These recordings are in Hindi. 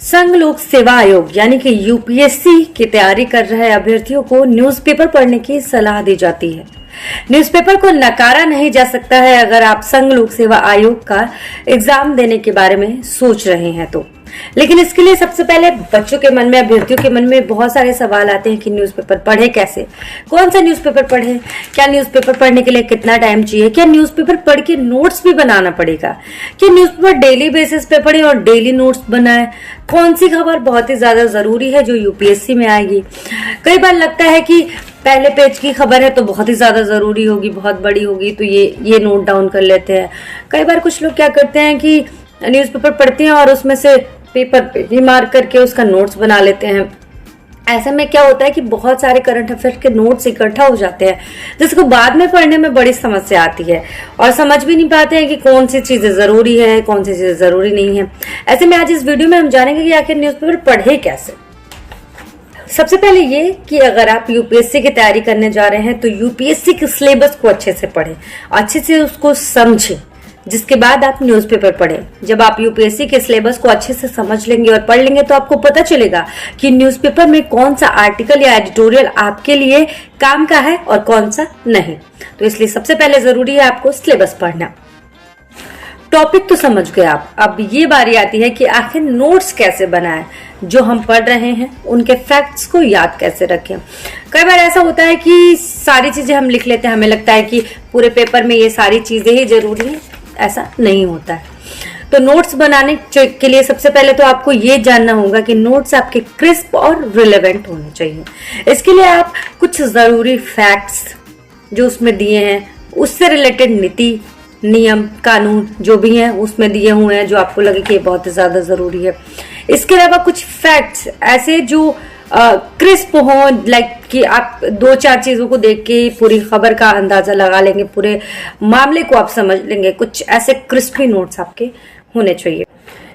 संघ लोक सेवा आयोग यानी कि यूपीएससी की तैयारी कर रहे अभ्यर्थियों को न्यूज़पेपर पढ़ने की सलाह दी जाती है। न्यूज़पेपर को नकारा नहीं जा सकता है अगर आप संघ लोक सेवा आयोग का एग्जाम देने के बारे में सोच रहे हैं तो। लेकिन इसके लिए सबसे पहले बच्चों के मन में, अभ्यर्थियों के मन में बहुत सारे सवाल आते हैं कि न्यूज़पेपर पढ़े कैसे, कौन सा न्यूज़पेपर पढ़े, क्या न्यूज़पेपर पढ़ने के लिए कितना टाइम चाहिए, क्या न्यूज़पेपर पढ़ के नोट्स भी बनाना पड़ेगा, क्या न्यूज़पेपर डेली बेसिस पे पढ़े और डेली नोट्स बनाए, कौन सी खबर बहुत ही ज्यादा जरूरी है जो यूपीएससी में आएगी। कई बार लगता है कि पहले पेज की खबर है तो बहुत ही ज्यादा जरूरी होगी, बहुत बड़ी होगी, तो ये नोट डाउन कर लेते हैं। कई बार कुछ लोग क्या करते हैं कि न्यूज़पेपर पढ़ते हैं और उसमें से पेपर पे ही मार्क करके उसका नोट्स बना लेते हैं। ऐसे में क्या होता है कि बहुत सारे करंट अफेयर के नोट्स इकट्ठा हो जाते हैं, जिसको बाद में पढ़ने में बड़ी समस्या आती है और समझ भी नहीं पाते हैं कि कौन सी चीजें जरूरी है, कौन सी चीजें जरूरी नहीं है। ऐसे में आज इस वीडियो में हम जानेंगे कि आखिर न्यूज़पेपर पढ़े कैसे। सबसे पहले ये कि अगर आप यूपीएससी की तैयारी करने जा रहे हैं तो यूपीएससी के सिलेबस को अच्छे से पढ़ें, अच्छे से उसको समझें, जिसके बाद आप न्यूज़पेपर पढ़ें। जब आप यूपीएससी के सिलेबस को अच्छे से समझ लेंगे और पढ़ लेंगे तो आपको पता चलेगा कि न्यूज़पेपर में कौन सा आर्टिकल या एडिटोरियल आपके लिए काम का है और कौन सा नहीं। तो इसलिए सबसे पहले जरूरी है आपको सिलेबस पढ़ना। टॉपिक तो समझ गए आप, अब ये बारी आती है कि आखिर नोट्स कैसे बनाएं, जो हम पढ़ रहे हैं उनके फैक्ट्स को याद कैसे रखें। कई बार ऐसा होता है कि सारी चीजें हम लिख लेते हैं, हमें लगता है कि पूरे पेपर में ये सारी चीजें ही जरूरी है, ऐसा नहीं होता है। तो नोट्स बनाने के लिए सबसे पहले तो आपको ये जानना होगा कि नोट्स आपके क्रिस्प और रिलेवेंट होने चाहिए। इसके लिए आप कुछ जरूरी फैक्ट्स जो उसमें दिए हैं, उससे रिलेटेड नीति, नियम, कानून जो भी हैं उसमें दिए हुए हैं, जो आपको लगे कि ये बहुत ही ज्यादा जरूरी है। इसके अलावा कुछ फैक्ट्स ऐसे जो क्रिस्प हो, लाइक कि आप दो चार चीजों को देख के पूरी खबर का अंदाजा लगा लेंगे, पूरे मामले को आप समझ लेंगे। कुछ ऐसे क्रिस्पी नोट्स आपके होने चाहिए।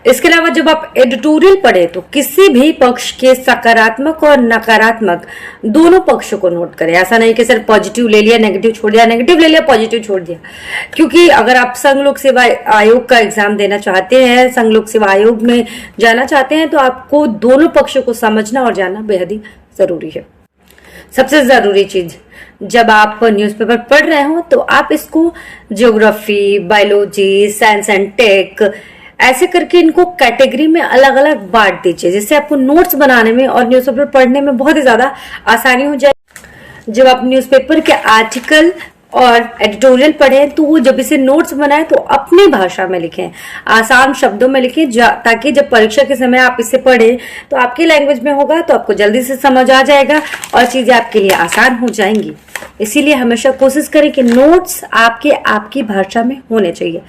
इसके अलावा जब आप एडिटोरियल पढ़े तो किसी भी पक्ष के सकारात्मक और नकारात्मक दोनों पक्षों को नोट करें। ऐसा नहीं कि सिर्फ पॉजिटिव ले लिया, नेगेटिव छोड़ दिया, नेगेटिव ले लिया, पॉजिटिव छोड़ दिया। क्योंकि अगर आप संघ लोक सेवा आयोग का एग्जाम देना चाहते हैं, संघ लोक सेवा आयोग में जाना चाहते हैं, तो आपको दोनों पक्षों को समझना और जानना बेहद ही जरूरी है। सबसे जरूरी चीज, जब आप न्यूज़पेपर पढ़ रहे हो तो आप इसको geography, biology, science and tech ऐसे करके इनको कैटेगरी में अलग अलग बांट दीजिए, जिससे आपको नोट्स बनाने में और न्यूज़पेपर पढ़ने में बहुत ही ज्यादा आसानी हो जाए। जब आप न्यूज़पेपर के आर्टिकल और एडिटोरियल पढ़ें तो वो जब इसे नोट्स बनाएं तो अपनी भाषा में लिखें, आसान शब्दों में लिखें, ताकि जब परीक्षा के समय आप इसे पढ़ें तो आपकी लैंग्वेज में होगा तो आपको जल्दी से समझ आ जाएगा और चीजें आपके लिए आसान हो जाएंगी। इसीलिए हमेशा कोशिश करें कि नोट्स आपकी भाषा में होने चाहिए।